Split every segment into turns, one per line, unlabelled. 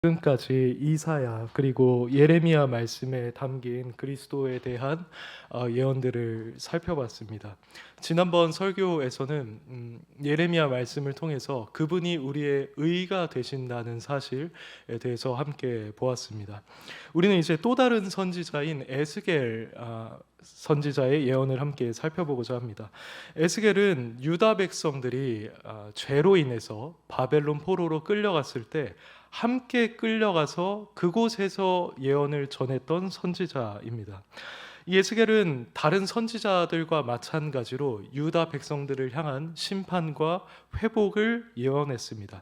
지금까지 이사야 그리고 예레미야 말씀에 담긴 그리스도에 대한 예언들을 살펴봤습니다. 지난번 설교에서는 예레미야 말씀을 통해서 그분이 우리의 의가 되신다는 사실에 대해서 함께 보았습니다. 우리는 이제 또 다른 선지자인 에스겔 선지자의 예언을 함께 살펴보고자 합니다. 에스겔은 유다 백성들이 죄로 인해서 바벨론 포로로 끌려갔을 때 함께 끌려가서 그곳에서 예언을 전했던 선지자입니다. 이 에스겔은 다른 선지자들과 마찬가지로 유다 백성들을 향한 심판과 회복을 예언했습니다.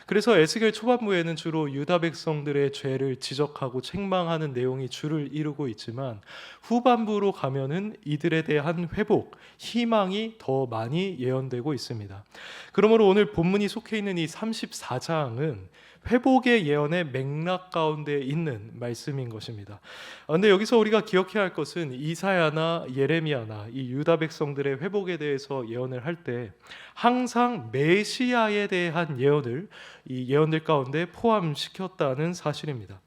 그래서 에스겔 초반부에는 주로 유다 백성들의 죄를 지적하고 책망하는 내용이 주를 이루고 있지만 후반부로 가면은 이들에 대한 회복, 희망이 더 많이 예언되고 있습니다. 그러므로 오늘 본문이 속해 있는 이 34장은 회복의 예언의 맥락 가운데 있는 말씀인 것입니다. 그런데 여기서 우리가 기억해야 할 것은 이사야나 예레미야나 이 유다 백성들의 회복에 대해서 예언을 할 때 항상 메시아에 대한 예언을 이 예언들 가운데 포함시켰다는 사실입니다.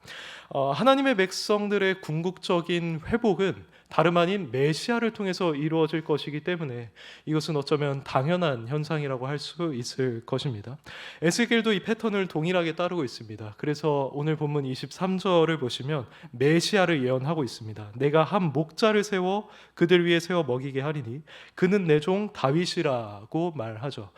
하나님의 백성들의 궁극적인 회복은 다름 아닌 메시아를 통해서 이루어질 것이기 때문에 이것은 어쩌면 당연한 현상이라고 할 수 있을 것입니다. 에스겔도 이 패턴을 동일하게 따르고 있습니다. 그래서 오늘 본문 23절을 보시면 메시아를 예언하고 있습니다. 내가 한 목자를 세워 그들 위에 세워 먹이게 하리니 그는 내 종 다윗이라고 말하죠.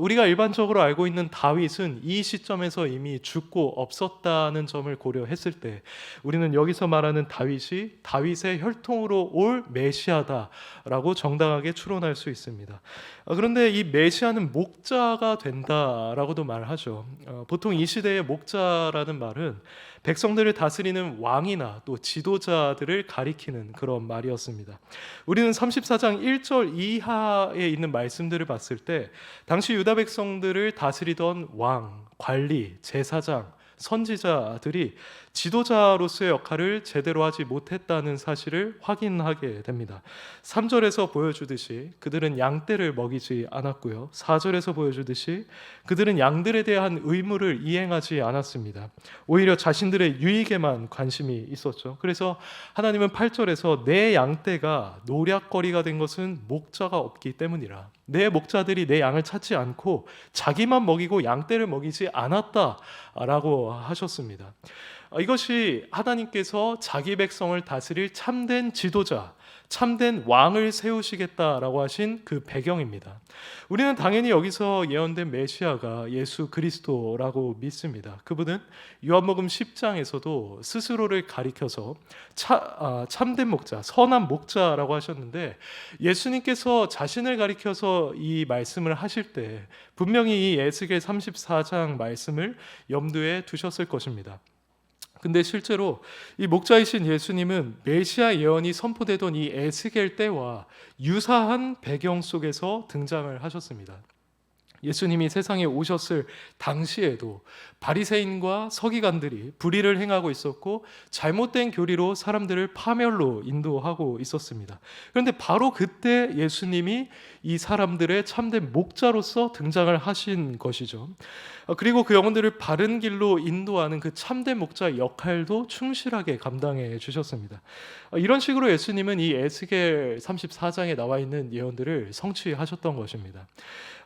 우리가 일반적으로 알고 있는 다윗은 이 시점에서 이미 죽고 없었다는 점을 고려했을 때 우리는 여기서 말하는 다윗이 다윗의 혈통으로 올 메시아다라고 정당하게 추론할 수 있습니다. 그런데 이 메시아는 목자가 된다라고도 말하죠. 보통 이 시대의 목자라는 말은 백성들을 다스리는 왕이나 또 지도자들을 가리키는 그런 말이었습니다. 우리는 34장 1절 이하에 있는 말씀들을 봤을 때 당시 유다 백성들을 다스리던 왕, 관리, 제사장, 선지자들이 지도자로서의 역할을 제대로 하지 못했다는 사실을 확인하게 됩니다. 3절에서 보여주듯이 그들은 양떼를 먹이지 않았고요. 4절에서 보여주듯이 그들은 양들에 대한 의무를 이행하지 않았습니다. 오히려 자신들의 유익에만 관심이 있었죠. 그래서 하나님은 8절에서 내 양떼가 노략거리가 된 것은 목자가 없기 때문이라. 내 목자들이 내 양을 찾지 않고 자기만 먹이고 양떼를 먹이지 않았다라고 하셨습니다. 이것이 하나님께서 자기 백성을 다스릴 참된 지도자, 참된 왕을 세우시겠다라고 하신 그 배경입니다. 우리는 당연히 여기서 예언된 메시아가 예수 그리스도라고 믿습니다. 그분은 요한복음 10장에서도 스스로를 가리켜서 참된 목자, 선한 목자라고 하셨는데 예수님께서 자신을 가리켜서 이 말씀을 하실 때 분명히 이 에스겔 34장 말씀을 염두에 두셨을 것입니다. 근데 실제로 이 목자이신 예수님은 메시아 예언이 선포되던 이 에스겔 때와 유사한 배경 속에서 등장을 하셨습니다. 예수님이 세상에 오셨을 당시에도 바리새인과 서기관들이 불의를 행하고 있었고 잘못된 교리로 사람들을 파멸로 인도하고 있었습니다. 그런데 바로 그때 예수님이 이 사람들의 참된 목자로서 등장을 하신 것이죠. 그리고 그 영혼들을 바른 길로 인도하는 그 참된 목자 역할도 충실하게 감당해 주셨습니다. 이런 식으로 예수님은 이 에스겔 34장에 나와 있는 예언들을 성취하셨던 것입니다.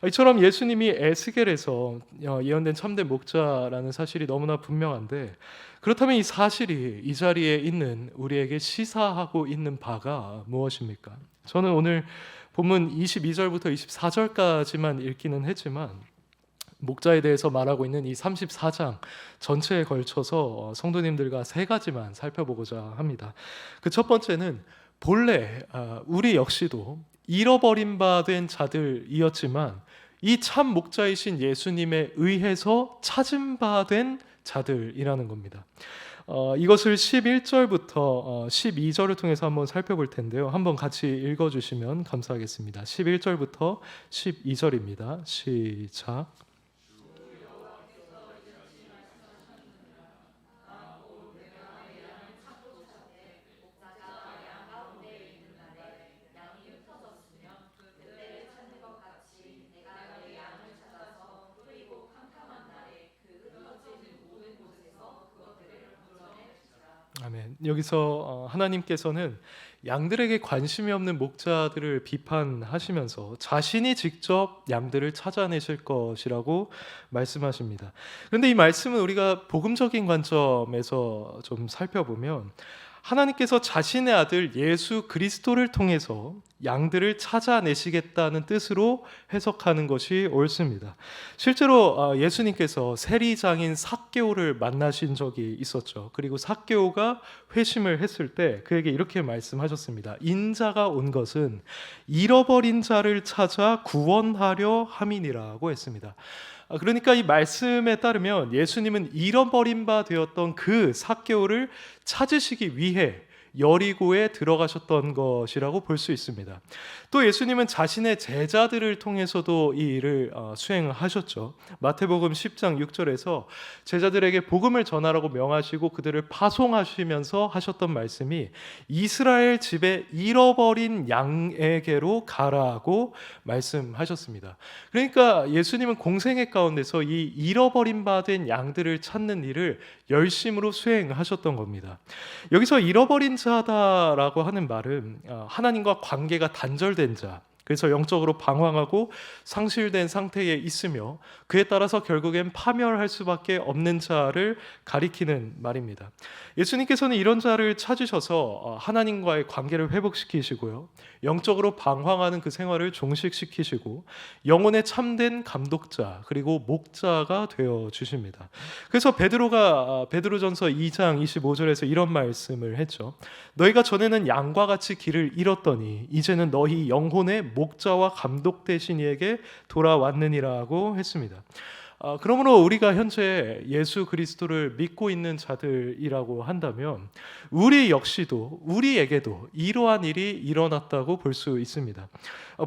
이처럼 예수님이 에스겔에서 예언된 참된 목자라는 사실이 너무나 분명한데 그렇다면 이 사실이 이 자리에 있는 우리에게 시사하고 있는 바가 무엇입니까? 저는 오늘 본문 22절부터 24절까지만 읽기는 했지만 목자에 대해서 말하고 있는 이 34장 전체에 걸쳐서 성도님들과 세 가지만 살펴보고자 합니다. 그 첫 번째는 본래 우리 역시도 잃어버린 바 된 자들이었지만 이 참 목자이신 예수님에 의해서 찾은 바 된 자들이라는 겁니다. 이것을 11절부터 12절을 통해서 한번 살펴볼 텐데요. 한번 같이 읽어주시면 감사하겠습니다. 11절부터 12절입니다. 시작. 아멘. 여기서 하나님께서는 양들에게 관심이 없는 목자들을 비판하시면서 자신이 직접 양들을 찾아내실 것이라고 말씀하십니다. 그런데 이 말씀은 우리가 복음적인 관점에서 좀 살펴보면 하나님께서 자신의 아들 예수 그리스도를 통해서 양들을 찾아내시겠다는 뜻으로 해석하는 것이 옳습니다. 실제로 예수님께서 세리장인 삭개오를 만나신 적이 있었죠. 그리고 삭개오가 회심을 했을 때 그에게 이렇게 말씀하셨습니다. 인자가 온 것은 잃어버린 자를 찾아 구원하려 함이니라고 했습니다. 그러니까 이 말씀에 따르면 예수님은 잃어버린 바 되었던 그 삭개오를 찾으시기 위해 여리고에 들어가셨던 것이라고 볼 수 있습니다. 또 예수님은 자신의 제자들을 통해서도 이 일을 수행하셨죠. 마태복음 10장 6절에서 제자들에게 복음을 전하라고 명하시고 그들을 파송하시면서 하셨던 말씀이 이스라엘 집에 잃어버린 양에게로 가라고 말씀하셨습니다. 그러니까 예수님은 공생애 가운데서 이 잃어버린 바 된 양들을 찾는 일을 열심으로 수행하셨던 겁니다. 여기서 잃어버린 자다라고 하는 말은 하나님과 관계가 단절된 자, 그래서 영적으로 방황하고 상실된 상태에 있으며 그에 따라서 결국엔 파멸할 수밖에 없는 자를 가리키는 말입니다. 예수님께서는 이런 자를 찾으셔서 하나님과의 관계를 회복시키시고요, 영적으로 방황하는 그 생활을 종식시키시고 영혼의 참된 감독자 그리고 목자가 되어 주십니다. 그래서 베드로가 베드로전서 2장 25절에서 이런 말씀을 했죠. 너희가 전에는 양과 같이 길을 잃었더니 이제는 너희 영혼의 목자와 감독 되신 이에게 돌아왔느니라고 했습니다. 그러므로 우리가 현재 예수 그리스도를 믿고 있는 자들이라고 한다면 우리 역시도 우리에게도 이러한 일이 일어났다고 볼 수 있습니다.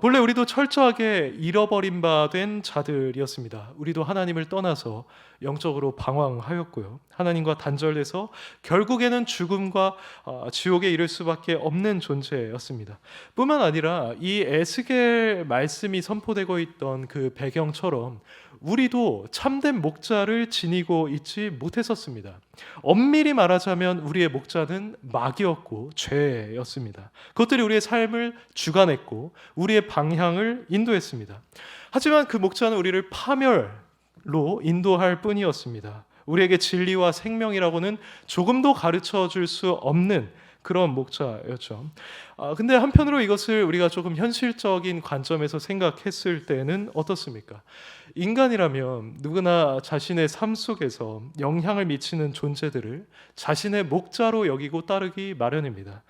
본래 우리도 철저하게 잃어버린 바 된 자들이었습니다. 우리도 하나님을 떠나서 영적으로 방황하였고요, 하나님과 단절돼서 결국에는 죽음과 지옥에 이를 수밖에 없는 존재였습니다. 뿐만 아니라 이 에스겔 말씀이 선포되고 있던 그 배경처럼 우리도 참된 목자를 지니고 있지 못했었습니다. 엄밀히 말하자면 우리의 목자는 마귀였고 죄였습니다. 그것들이 우리의 삶을 주관했고 우리의 방향을 인도했습니다. 하지만 그 목자는 우리를 파멸로 인도할 뿐이었습니다. 우리에게 진리와 생명이라고는 조금도 가르쳐 줄 수 없는 그런 목자였죠. 근데 한편으로 이것을 우리가 조금 현실적인 관점에서 생각했을 때는 어떻습니까? 인간이라면 누구나 자신의 삶 속에서 영향을 미치는 존재들을 자신의 목자로 여기고 따르기 마련입니다.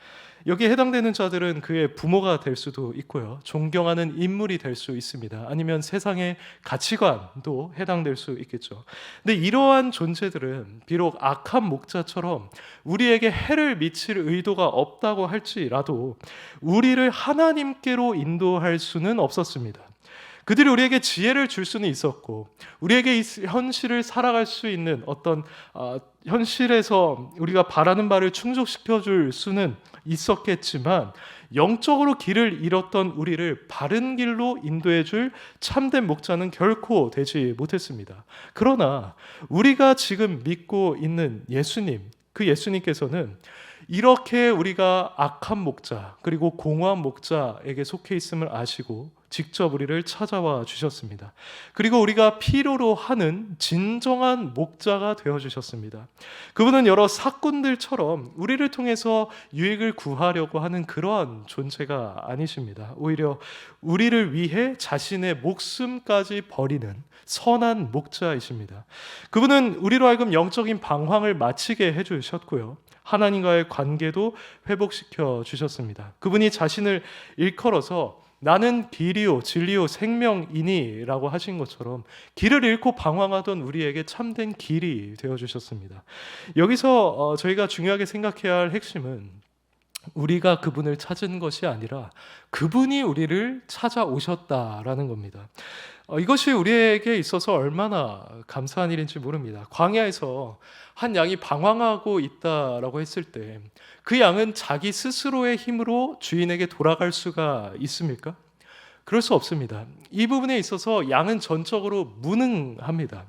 여기에 해당되는 자들은 그의 부모가 될 수도 있고요, 존경하는 인물이 될 수 있습니다. 아니면 세상의 가치관도 해당될 수 있겠죠. 근데 이러한 존재들은 비록 악한 목자처럼 우리에게 해를 미칠 의도가 없다고 할지라도 우리를 하나님께로 인도할 수는 없었습니다. 그들이 우리에게 지혜를 줄 수는 있었고 우리에게 현실을 살아갈 수 있는 어떤 현실에서 우리가 바라는 바를 충족시켜 줄 수는 있었겠지만 영적으로 길을 잃었던 우리를 바른 길로 인도해 줄 참된 목자는 결코 되지 못했습니다. 그러나 우리가 지금 믿고 있는 예수님, 그 예수님께서는 이렇게 우리가 악한 목자 그리고 공허한 목자에게 속해 있음을 아시고 직접 우리를 찾아와 주셨습니다. 그리고 우리가 필요로 하는 진정한 목자가 되어 주셨습니다. 그분은 여러 사꾼들처럼 우리를 통해서 유익을 구하려고 하는 그러한 존재가 아니십니다. 오히려 우리를 위해 자신의 목숨까지 버리는 선한 목자이십니다. 그분은 우리로 하여금 영적인 방황을 마치게 해주셨고요, 하나님과의 관계도 회복시켜 주셨습니다. 그분이 자신을 일컬어서 나는 길이요 진리요 생명이니 라고 하신 것처럼 길을 잃고 방황하던 우리에게 참된 길이 되어주셨습니다. 여기서 저희가 중요하게 생각해야 할 핵심은 우리가 그분을 찾은 것이 아니라 그분이 우리를 찾아오셨다라는 겁니다. 이것이 우리에게 있어서 얼마나 감사한 일인지 모릅니다. 광야에서 한 양이 방황하고 있다라고 했을 때 그 양은 자기 스스로의 힘으로 주인에게 돌아갈 수가 있습니까? 그럴 수 없습니다. 이 부분에 있어서 양은 전적으로 무능합니다.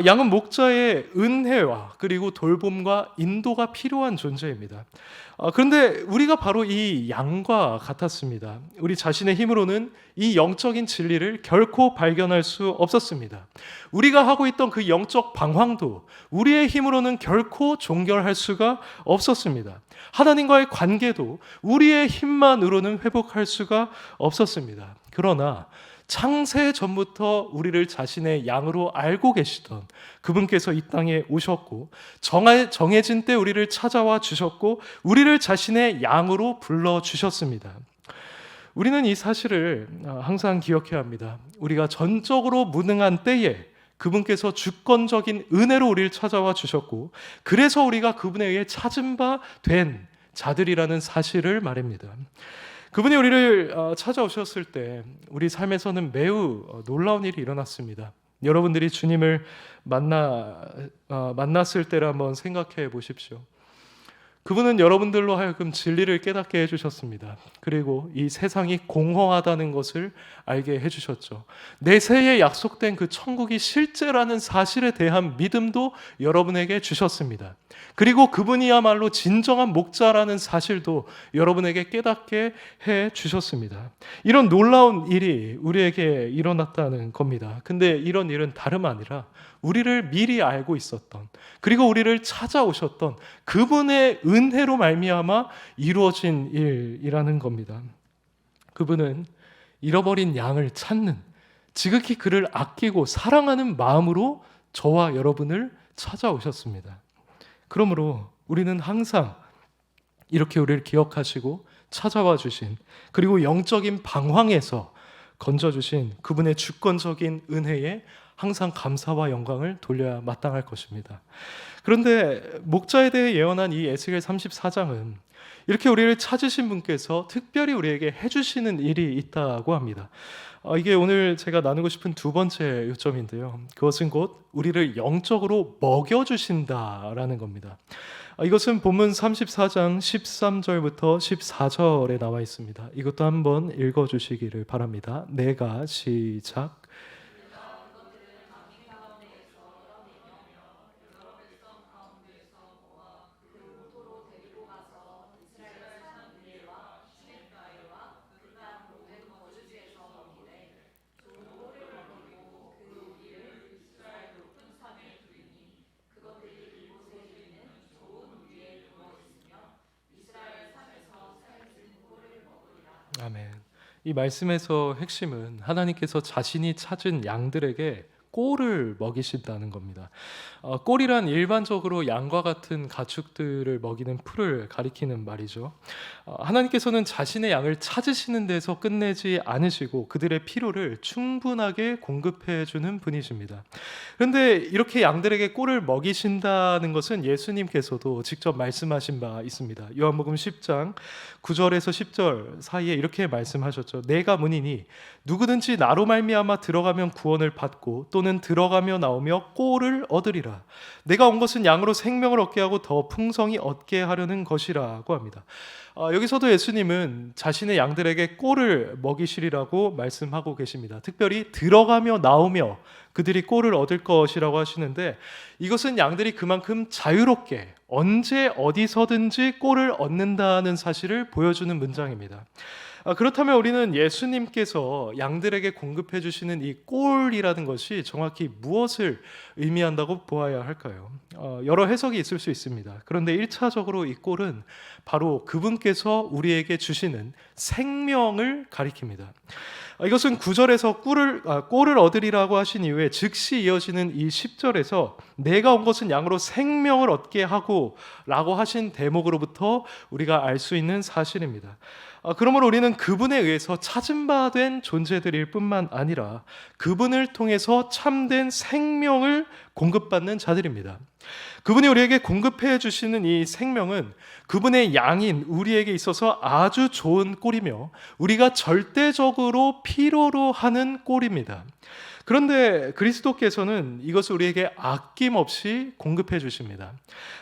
양은 목자의 은혜와 그리고 돌봄과 인도가 필요한 존재입니다. 그런데 우리가 바로 이 양과 같았습니다. 우리 자신의 힘으로는 이 영적인 진리를 결코 발견할 수 없었습니다. 우리가 하고 있던 그 영적 방황도 우리의 힘으로는 결코 종결할 수가 없었습니다. 하나님과의 관계도 우리의 힘만으로는 회복할 수가 없었습니다. 그러나 창세 전부터 우리를 자신의 양으로 알고 계시던 그분께서 이 땅에 오셨고 정해진 때 우리를 찾아와 주셨고 우리를 자신의 양으로 불러주셨습니다. 우리는 이 사실을 항상 기억해야 합니다. 우리가 전적으로 무능한 때에 그분께서 주권적인 은혜로 우리를 찾아와 주셨고 그래서 우리가 그분에 의해 찾은 바 된 자들이라는 사실을 말입니다. 그분이 우리를 찾아오셨을 때 우리 삶에서는 매우 놀라운 일이 일어났습니다. 여러분들이 주님을 만났을 때를 한번 생각해 보십시오. 그분은 여러분들로 하여금 진리를 깨닫게 해주셨습니다. 그리고 이 세상이 공허하다는 것을 알게 해주셨죠. 내세에 약속된 그 천국이 실제라는 사실에 대한 믿음도 여러분에게 주셨습니다. 그리고 그분이야말로 진정한 목자라는 사실도 여러분에게 깨닫게 해주셨습니다. 이런 놀라운 일이 우리에게 일어났다는 겁니다. 근데 이런 일은 다름 아니라 우리를 미리 알고 있었던 그리고 우리를 찾아오셨던 그분의 은혜로 말미암아 이루어진 일이라는 겁니다. 그분은 잃어버린 양을 찾는 지극히 그를 아끼고 사랑하는 마음으로 저와 여러분을 찾아오셨습니다. 그러므로 우리는 항상 이렇게 우리를 기억하시고 찾아와 주신 그리고 영적인 방황에서 건져주신 그분의 주권적인 은혜에 항상 감사와 영광을 돌려야 마땅할 것입니다. 그런데 목자에 대해 예언한 이 에스겔 34장은 이렇게 우리를 찾으신 분께서 특별히 우리에게 해주시는 일이 있다고 합니다. 이게 오늘 제가 나누고 싶은 두 번째 요점인데요. 그것은 곧 우리를 영적으로 먹여주신다라는 겁니다. 이것은 본문 34장 13절부터 14절에 나와 있습니다. 이것도 한번 읽어주시기를 바랍니다. 내가 시작. 아멘. 이 말씀에서 핵심은 하나님께서 자신이 찾은 양들에게 꼴을 먹이신다는 겁니다. 꼴이란 일반적으로 양과 같은 가축들을 먹이는 풀을 가리키는 말이죠. 하나님께서는 자신의 양을 찾으시는 데서 끝내지 않으시고 그들의 필요를 충분하게 공급해 주는 분이십니다. 그런데 이렇게 양들에게 꼴을 먹이신다는 것은 예수님께서도 직접 말씀하신 바 있습니다. 요한복음 10장 9절에서 10절 사이에 이렇게 말씀하셨죠. 내가 문이니 누구든지 나로 말미암아 들어가면 구원을 받고 또는 들어가며 나오며 꼴을 얻으리라. 내가 온 것은 양으로 생명을 얻게 하고 더 풍성히 얻게 하려는 것이라고 합니다. 여기서도 예수님은 자신의 양들에게 꼴을 먹이시리라고 말씀하고 계십니다. 특별히 들어가며 나오며 그들이 꼴을 얻을 것이라고 하시는데 이것은 양들이 그만큼 자유롭게 언제 어디서든지 꼴을 얻는다는 사실을 보여주는 문장입니다. 그렇다면 우리는 예수님께서 양들에게 공급해 주시는 이 꼴이라는 것이 정확히 무엇을 의미한다고 보아야 할까요? 여러 해석이 있을 수 있습니다. 그런데 1차적으로 이 꼴은 바로 그분께서 우리에게 주시는 생명을 가리킵니다. 이것은 9절에서 꼴을 얻으리라고 하신 이후에 즉시 이어지는 이 10절에서 내가 온 것은 양으로 생명을 얻게 하고 라고 하신 대목으로부터 우리가 알 수 있는 사실입니다. 그러므로 우리는 그분에 의해서 찾은 바 된 존재들일 뿐만 아니라 그분을 통해서 참된 생명을 공급받는 자들입니다. 그분이 우리에게 공급해 주시는 이 생명은 그분의 양인 우리에게 있어서 아주 좋은 꼴이며 우리가 절대적으로 필요로 하는 꼴입니다. 그런데 그리스도께서는 이것을 우리에게 아낌없이 공급해 주십니다.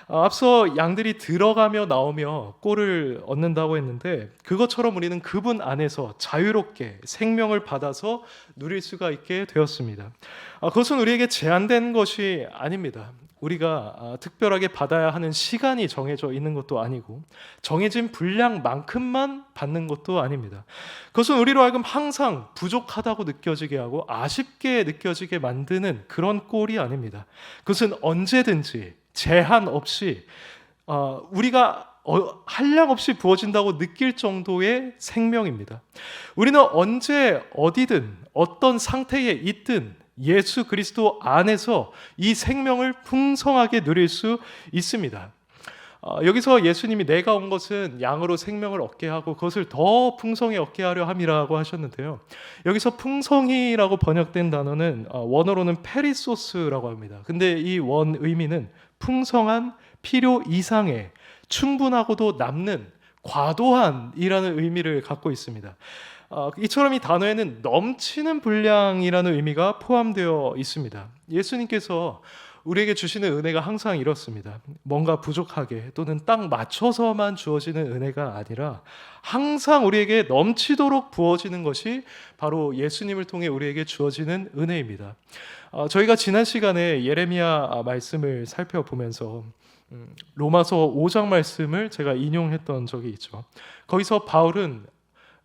앞서 양들이 들어가며 나오며 꼴을 얻는다고 했는데 그것처럼 우리는 그분 안에서 자유롭게 생명을 받아서 누릴 수가 있게 되었습니다. 그것은 우리에게 제한된 것이 아닙니다. 우리가 특별하게 받아야 하는 시간이 정해져 있는 것도 아니고 정해진 분량만큼만 받는 것도 아닙니다. 그것은 우리로 하여금 항상 부족하다고 느껴지게 하고 아쉽게 느껴지게 만드는 그런 꼴이 아닙니다. 그것은 언제든지 제한 없이 우리가 한량 없이 부어진다고 느낄 정도의 생명입니다. 우리는 언제 어디든 어떤 상태에 있든 예수 그리스도 안에서 이 생명을 풍성하게 누릴 수 있습니다. 여기서 예수님이 내가 온 것은 양으로 생명을 얻게 하고 그것을 더 풍성히 얻게 하려 함이라고 하셨는데요. 여기서 풍성히라고 번역된 단어는 원어로는 페리소스라고 합니다. 근데 이 원 의미는 풍성한, 필요 이상의, 충분하고도 남는, 과도한이라는 의미를 갖고 있습니다. 이처럼 이 단어에는 넘치는 분량이라는 의미가 포함되어 있습니다. 예수님께서 우리에게 주시는 은혜가 항상 이렇습니다. 뭔가 부족하게 또는 딱 맞춰서만 주어지는 은혜가 아니라 항상 우리에게 넘치도록 부어지는 것이 바로 예수님을 통해 우리에게 주어지는 은혜입니다. 저희가 지난 시간에 예레미야 말씀을 살펴보면서 로마서 5장 말씀을 제가 인용했던 적이 있죠. 거기서 바울은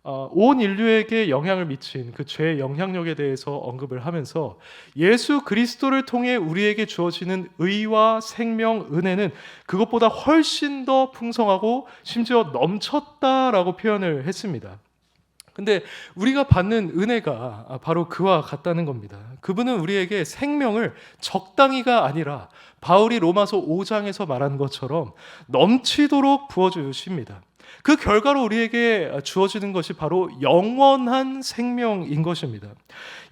온 인류에게 영향을 미친 그 죄의 영향력에 대해서 언급을 하면서 예수 그리스도를 통해 우리에게 주어지는 의와 생명, 은혜는 그것보다 훨씬 더 풍성하고 심지어 넘쳤다라고 표현을 했습니다. 근데 우리가 받는 은혜가 바로 그와 같다는 겁니다. 그분은 우리에게 생명을 적당히가 아니라 바울이 로마서 5장에서 말한 것처럼 넘치도록 부어주십니다. 그 결과로 우리에게 주어지는 것이 바로 영원한 생명인 것입니다.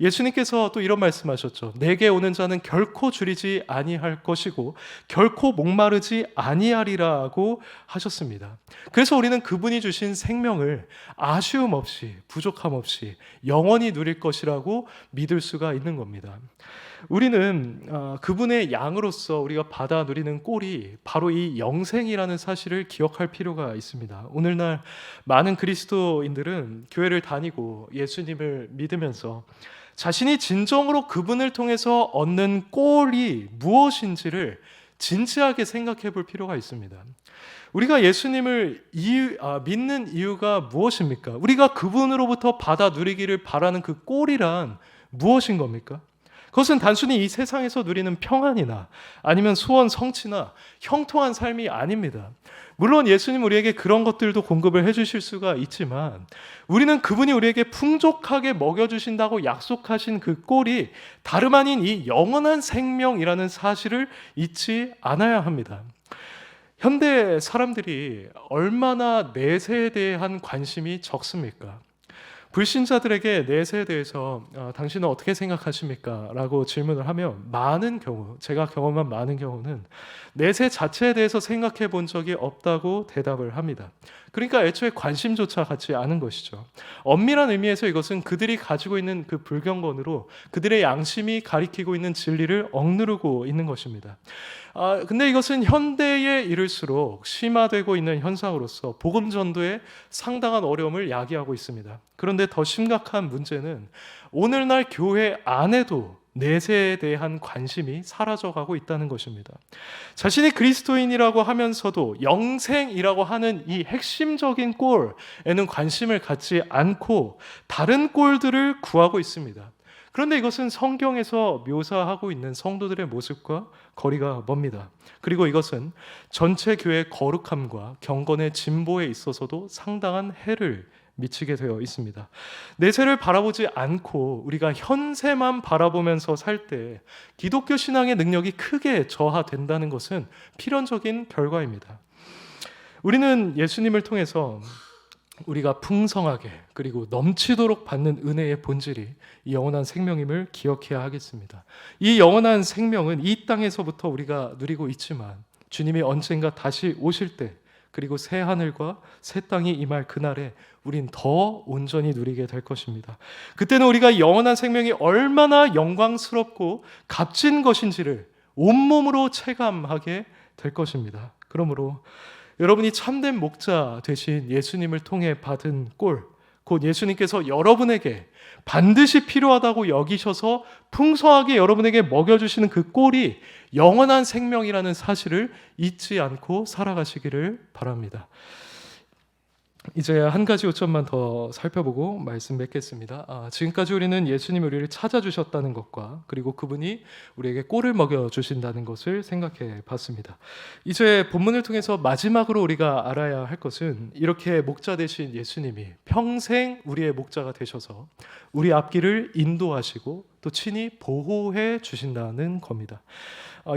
예수님께서 또 이런 말씀하셨죠. 내게 오는 자는 결코 줄이지 아니할 것이고 결코 목마르지 아니하리라고 하셨습니다. 그래서 우리는 그분이 주신 생명을 아쉬움 없이 부족함 없이 영원히 누릴 것이라고 믿을 수가 있는 겁니다. 우리는 그분의 양으로서 우리가 받아 누리는 꼴이 바로 이 영생이라는 사실을 기억할 필요가 있습니다. 오늘날 많은 그리스도인들은 교회를 다니고 예수님을 믿으면서 자신이 진정으로 그분을 통해서 얻는 꼴이 무엇인지를 진지하게 생각해 볼 필요가 있습니다. 우리가 예수님을 믿는 이유가 무엇입니까? 우리가 그분으로부터 받아 누리기를 바라는 그 꼴이란 무엇인 겁니까? 그것은 단순히 이 세상에서 누리는 평안이나 아니면 소원 성취나 형통한 삶이 아닙니다. 물론 예수님 우리에게 그런 것들도 공급을 해주실 수가 있지만 우리는 그분이 우리에게 풍족하게 먹여주신다고 약속하신 그 꼴이 다름 아닌 이 영원한 생명이라는 사실을 잊지 않아야 합니다. 현대 사람들이 얼마나 내세에 대한 관심이 적습니까? 불신자들에게 내세에 대해서 당신은 어떻게 생각하십니까? 라고 질문을 하면 많은 경우, 제가 경험한 많은 경우는 내세 자체에 대해서 생각해 본 적이 없다고 대답을 합니다. 그러니까 애초에 관심조차 갖지 않은 것이죠. 엄밀한 의미에서 이것은 그들이 가지고 있는 그 불경건으로 그들의 양심이 가리키고 있는 진리를 억누르고 있는 것입니다. 근데 이것은 현대에 이를수록 심화되고 있는 현상으로서 복음 전도에 상당한 어려움을 야기하고 있습니다. 그런데 더 심각한 문제는 오늘날 교회 안에도 내세에 대한 관심이 사라져가고 있다는 것입니다. 자신이 그리스도인이라고 하면서도 영생이라고 하는 이 핵심적인 꼴에는 관심을 갖지 않고 다른 꼴들을 구하고 있습니다. 그런데 이것은 성경에서 묘사하고 있는 성도들의 모습과 거리가 멉니다. 그리고 이것은 전체 교회의 거룩함과 경건의 진보에 있어서도 상당한 해를 미치게 되어 있습니다. 내세를 바라보지 않고 우리가 현세만 바라보면서 살 때 기독교 신앙의 능력이 크게 저하된다는 것은 필연적인 결과입니다. 우리는 예수님을 통해서 우리가 풍성하게 그리고 넘치도록 받는 은혜의 본질이 이 영원한 생명임을 기억해야 하겠습니다. 이 영원한 생명은 이 땅에서부터 우리가 누리고 있지만 주님이 언젠가 다시 오실 때 그리고 새 하늘과 새 땅이 임할 그날에 우린 더 온전히 누리게 될 것입니다. 그때는 우리가 영원한 생명이 얼마나 영광스럽고 값진 것인지를 온몸으로 체감하게 될 것입니다. 그러므로 여러분이 참된 목자 되신 예수님을 통해 받은 꼴, 곧 예수님께서 여러분에게 반드시 필요하다고 여기셔서 풍성하게 여러분에게 먹여주시는 그 꼴이 영원한 생명이라는 사실을 잊지 않고 살아가시기를 바랍니다. 이제 한 가지 요점만 더 살펴보고 말씀 맺겠습니다. 지금까지 우리는 예수님이 우리를 찾아주셨다는 것과 그리고 그분이 우리에게 꼴을 먹여주신다는 것을 생각해 봤습니다. 이제 본문을 통해서 마지막으로 우리가 알아야 할 것은 이렇게 목자 되신 예수님이 평생 우리의 목자가 되셔서 우리 앞길을 인도하시고 또 친히 보호해 주신다는 겁니다.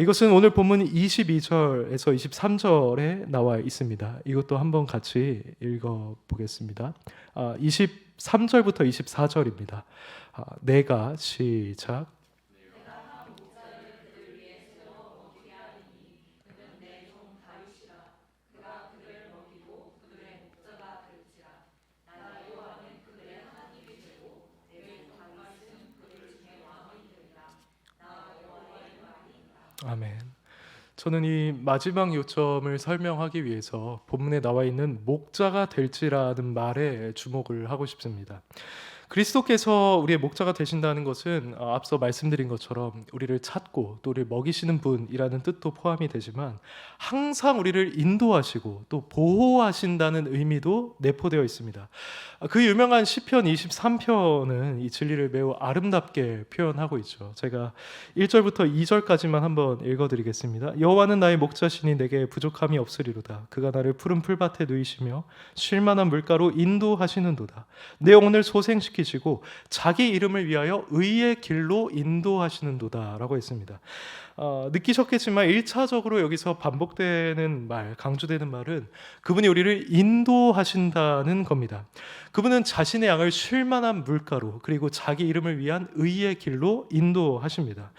이것은 오늘 본문 22절에서 23절에 나와 있습니다. 이것도 한번 같이 읽어보겠습니다. 23절부터 24절입니다. 내가 시작. 아멘. 저는 이 마지막 요점을 설명하기 위해서 본문에 나와 있는 목자가 될지라는 말에 주목을 하고 싶습니다. 그리스도께서 우리의 목자가 되신다는 것은 앞서 말씀드린 것처럼 우리를 찾고 또 우리를 먹이시는 분이라는 뜻도 포함이 되지만 항상 우리를 인도하시고 또 보호하신다는 의미도 내포되어 있습니다. 그 유명한 시편 23편은 이 진리를 매우 아름답게 표현하고 있죠. 제가 1절부터 2절까지만 한번 읽어드리겠습니다. 여호와는 나의 목자시니 내게 부족함이 없으리로다. 그가 나를 푸른 풀밭에 누이시며 쉴만한 물가로 인도하시는도다. 내 영혼을 소생시키시고 자기 이름을 위하여 의의 길로 인도하시는도다 라고 했습니다. 느끼셨겠지만 1차적으로 여기서 반복되는 말, 강조되는 말은 그분이 우리를 인도하신다는 겁니다. 그분은 자신의 양을 쉴만한 물가로 그리고 자기 이름을 위한 의의 길로 인도하십니다.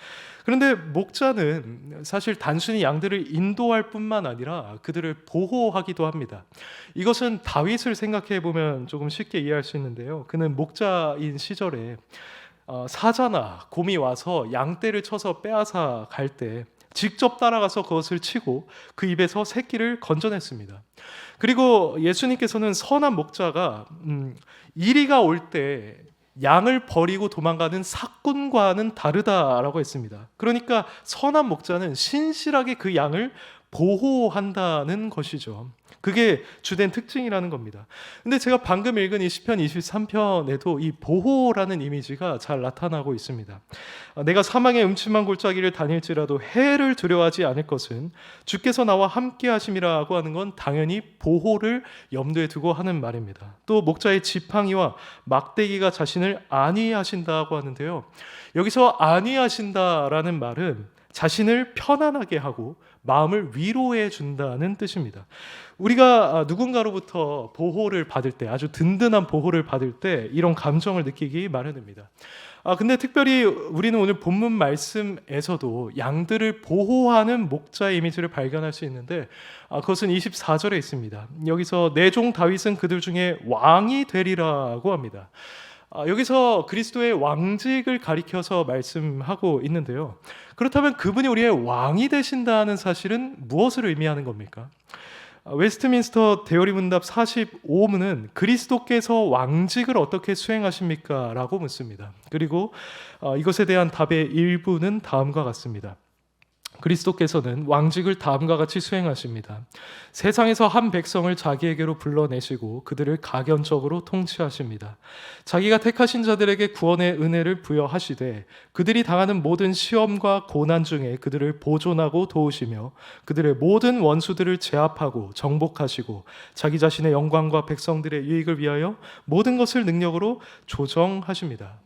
그런데 목자는 사실 단순히 양들을 인도할 뿐만 아니라 그들을 보호하기도 합니다. 이것은 다윗을 생각해 보면 조금 쉽게 이해할 수 있는데요. 그는 목자인 시절에 사자나 곰이 와서 양떼를 쳐서 빼앗아 갈 때 직접 따라가서 그것을 치고 그 입에서 새끼를 건져냈습니다. 그리고 예수님께서는 선한 목자가 이리가 올 때 양을 버리고 도망가는 사꾼과는 다르다라고 했습니다. 그러니까 선한 목자는 신실하게 그 양을 보호한다는 것이죠. 그게 주된 특징이라는 겁니다. 근데 제가 방금 읽은 이 시편 23편에도 이 보호라는 이미지가 잘 나타나고 있습니다. 내가 사망의 음침한 골짜기를 다닐지라도 해를 두려워하지 않을 것은 주께서 나와 함께 하심이라고 하는 건 당연히 보호를 염두에 두고 하는 말입니다. 또 목자의 지팡이와 막대기가 자신을 안위하신다고 하는데요. 여기서 안위하신다라는 말은 자신을 편안하게 하고 마음을 위로해 준다는 뜻입니다. 우리가 누군가로부터 보호를 받을 때, 아주 든든한 보호를 받을 때 이런 감정을 느끼기 마련입니다. 근데 특별히 우리는 오늘 본문 말씀에서도 양들을 보호하는 목자의 이미지를 발견할 수 있는데 그것은 24절에 있습니다. 여기서 내 종 다윗은 그들 중에 왕이 되리라고 합니다. 여기서 그리스도의 왕직을 가리켜서 말씀하고 있는데요. 그렇다면 그분이 우리의 왕이 되신다는 사실은 무엇을 의미하는 겁니까? 웨스트민스터 대요리 문답 45문은 그리스도께서 왕직을 어떻게 수행하십니까? 라고 묻습니다. 그리고 이것에 대한 답의 일부는 다음과 같습니다. 그리스도께서는 왕직을 다음과 같이 수행하십니다. 세상에서 한 백성을 자기에게로 불러내시고 그들을 가견적으로 통치하십니다. 자기가 택하신 자들에게 구원의 은혜를 부여하시되 그들이 당하는 모든 시험과 고난 중에 그들을 보존하고 도우시며 그들의 모든 원수들을 제압하고 정복하시고 자기 자신의 영광과 백성들의 유익을 위하여 모든 것을 능력으로 조정하십니다.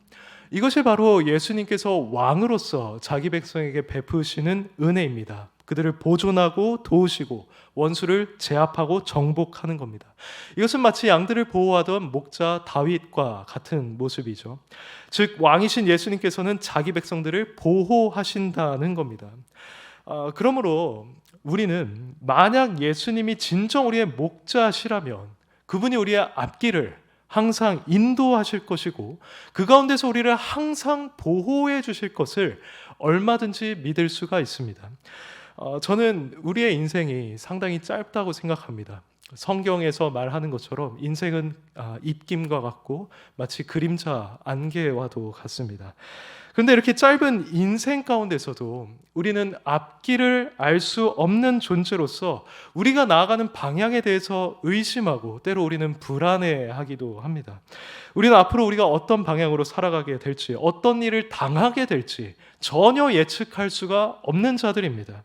이것이 바로 예수님께서 왕으로서 자기 백성에게 베푸시는 은혜입니다. 그들을 보존하고 도우시고 원수를 제압하고 정복하는 겁니다. 이것은 마치 양들을 보호하던 목자 다윗과 같은 모습이죠. 즉 왕이신 예수님께서는 자기 백성들을 보호하신다는 겁니다. 그러므로 우리는 만약 예수님이 진정 우리의 목자시라면 그분이 우리의 앞길을 항상 인도하실 것이고 그 가운데서 우리를 항상 보호해 주실 것을 얼마든지 믿을 수가 있습니다. 저는 우리의 인생이 상당히 짧다고 생각합니다. 성경에서 말하는 것처럼 인생은 입김과 같고 마치 그림자 안개와도 같습니다. 그런데 이렇게 짧은 인생 가운데서도 우리는 앞길을 알 수 없는 존재로서 우리가 나아가는 방향에 대해서 의심하고 때로 우리는 불안해하기도 합니다. 우리는 앞으로 우리가 어떤 방향으로 살아가게 될지, 어떤 일을 당하게 될지 전혀 예측할 수가 없는 자들입니다.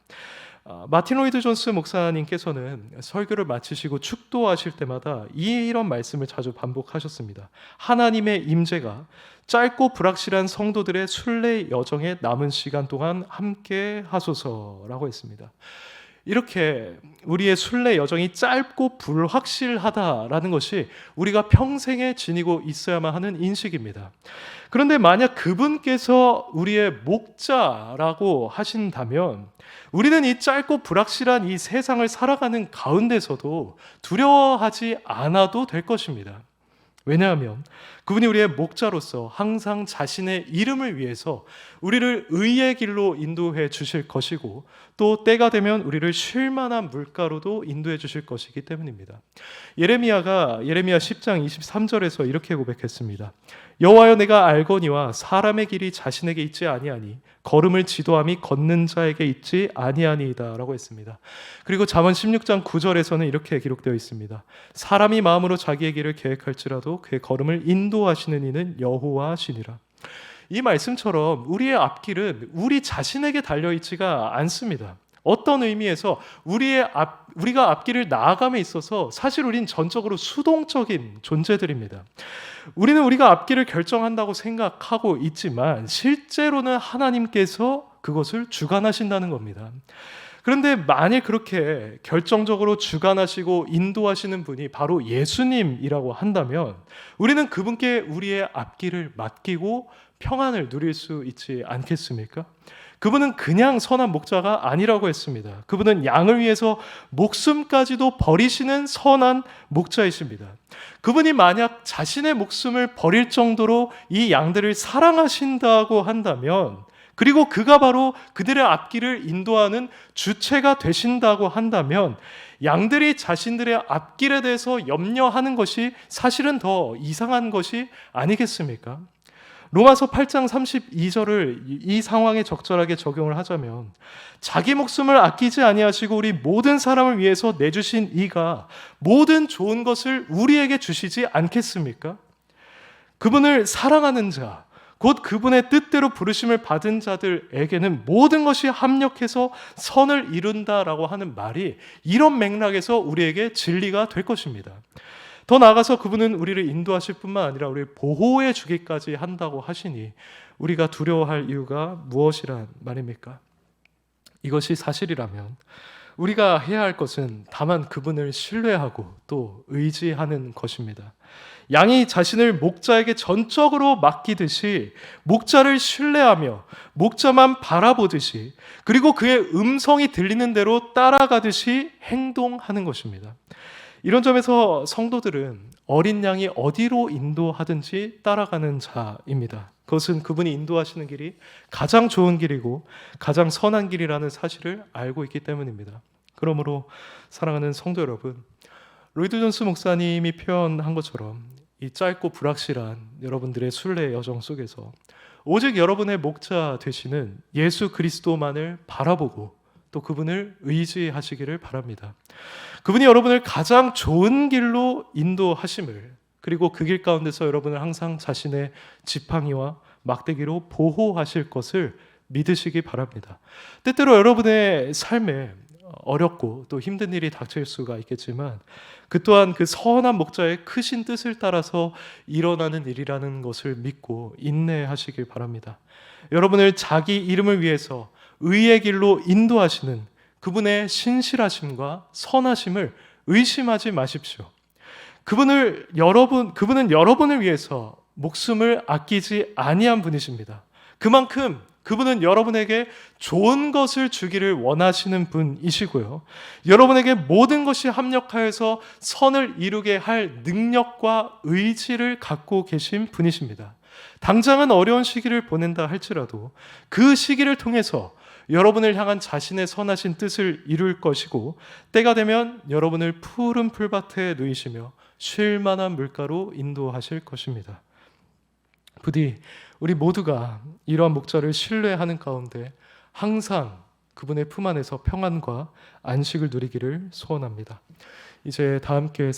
마틴 로이드 존스 목사님께서는 설교를 마치시고 축도하실 때마다 이런 말씀을 자주 반복하셨습니다. 하나님의 임재가 짧고 불확실한 성도들의 순례 여정에 남은 시간 동안 함께 하소서라고 했습니다. 이렇게 우리의 순례 여정이 짧고 불확실하다라는 것이 우리가 평생에 지니고 있어야만 하는 인식입니다. 그런데 만약 그분께서 우리의 목자라고 하신다면 우리는 이 짧고 불확실한 이 세상을 살아가는 가운데서도 두려워하지 않아도 될 것입니다. 왜냐하면 그분이 우리의 목자로서 항상 자신의 이름을 위해서 우리를 의의 길로 인도해 주실 것이고 또 때가 되면 우리를 쉴 만한 물가로도 인도해 주실 것이기 때문입니다. 예레미야 10장 23절에서 이렇게 고백했습니다. 여호와여 내가 알거니와 사람의 길이 자신에게 있지 아니하니 걸음을 지도함이 걷는 자에게 있지 아니하니이다 라고 했습니다. 그리고 잠언 16장 9절에서는 이렇게 기록되어 있습니다. 사람이 마음으로 자기의 길을 계획할지라도 그의 걸음을 인도하시는 이는 여호와시니라. 이 말씀처럼 우리의 앞길은 우리 자신에게 달려있지가 않습니다. 어떤 의미에서 우리가 앞길을 나아감에 있어서 사실 우린 전적으로 수동적인 존재들입니다. 우리는 우리가 앞길을 결정한다고 생각하고 있지만 실제로는 하나님께서 그것을 주관하신다는 겁니다. 그런데 만일 그렇게 결정적으로 주관하시고 인도하시는 분이 바로 예수님이라고 한다면 우리는 그분께 우리의 앞길을 맡기고 평안을 누릴 수 있지 않겠습니까? 그분은 그냥 선한 목자가 아니라고 했습니다. 그분은 양을 위해서 목숨까지도 버리시는 선한 목자이십니다. 그분이 만약 자신의 목숨을 버릴 정도로 이 양들을 사랑하신다고 한다면 그리고 그가 바로 그들의 앞길을 인도하는 주체가 되신다고 한다면 양들이 자신들의 앞길에 대해서 염려하는 것이 사실은 더 이상한 것이 아니겠습니까? 로마서 8장 32절을 이 상황에 적절하게 적용을 하자면 자기 목숨을 아끼지 아니하시고 우리 모든 사람을 위해서 내주신 이가 모든 좋은 것을 우리에게 주시지 않겠습니까? 그분을 사랑하는 자, 곧 그분의 뜻대로 부르심을 받은 자들에게는 모든 것이 합력해서 선을 이룬다라고 하는 말이 이런 맥락에서 우리에게 진리가 될 것입니다. 더 나아가서 그분은 우리를 인도하실 뿐만 아니라 우리를 보호해 주기까지 한다고 하시니 우리가 두려워할 이유가 무엇이란 말입니까? 이것이 사실이라면 우리가 해야 할 것은 다만 그분을 신뢰하고 또 의지하는 것입니다. 양이 자신을 목자에게 전적으로 맡기듯이 목자를 신뢰하며 목자만 바라보듯이 그리고 그의 음성이 들리는 대로 따라가듯이 행동하는 것입니다. 이런 점에서 성도들은 어린 양이 어디로 인도하든지 따라가는 자입니다. 그것은 그분이 인도하시는 길이 가장 좋은 길이고 가장 선한 길이라는 사실을 알고 있기 때문입니다. 그러므로 사랑하는 성도 여러분, 로이드 존스 목사님이 표현한 것처럼 이 짧고 불확실한 여러분들의 순례 여정 속에서 오직 여러분의 목자 되시는 예수 그리스도만을 바라보고 또 그분을 의지하시기를 바랍니다. 그분이 여러분을 가장 좋은 길로 인도하심을 그리고 그 길 가운데서 여러분을 항상 자신의 지팡이와 막대기로 보호하실 것을 믿으시기 바랍니다. 때때로 여러분의 삶에 어렵고 또 힘든 일이 닥칠 수가 있겠지만 그 또한 그 선한 목자의 크신 뜻을 따라서 일어나는 일이라는 것을 믿고 인내하시길 바랍니다. 여러분을 자기 이름을 위해서 의의 길로 인도하시는 그분의 신실하심과 선하심을 의심하지 마십시오. 그분은 여러분을 위해서 목숨을 아끼지 아니한 분이십니다. 그만큼 그분은 여러분에게 좋은 것을 주기를 원하시는 분이시고요. 여러분에게 모든 것이 합력하여서 선을 이루게 할 능력과 의지를 갖고 계신 분이십니다. 당장은 어려운 시기를 보낸다 할지라도 그 시기를 통해서 여러분을 향한 자신의 선하신 뜻을 이룰 것이고 때가 되면 여러분을 푸른 풀밭에 누이시며 쉴 만한 물가로 인도하실 것입니다. 부디 우리 모두가 이러한 목자를 신뢰하는 가운데 항상 그분의 품 안에서 평안과 안식을 누리기를 소원합니다. 이제 다 함께